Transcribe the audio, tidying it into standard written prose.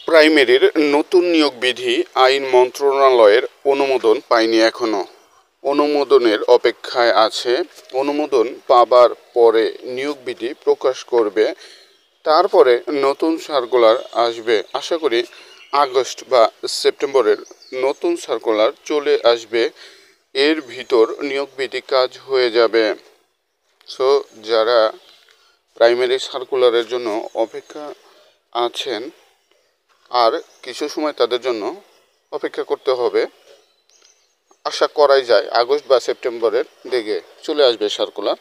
প্রাইমারির নতুন নিয়োগ বিধি আইন মন্ত্রণালয়ের অনুমোদন পায়নি এখনও। অনুমোদনের অপেক্ষায় আছে। অনুমোদন পাবার পরে নিয়োগ বিধি প্রকাশ করবে। তারপরে নতুন সার্কুলার আসবে। আশা করি আগস্ট বা সেপ্টেম্বরের নতুন সার্কুলার চলে আসবে। এর ভিতর নিয়োগ বিধি কাজ হয়ে যাবে। সো যারা প্রাইমারি সার্কুলারের জন্য অপেক্ষা আছেন, আর কিছু সময় তাদের জন্য অপেক্ষা করতে হবে। আশা করাই যায় আগস্ট বা সেপ্টেম্বরের দিকে চলে আসবে সার্কুলার।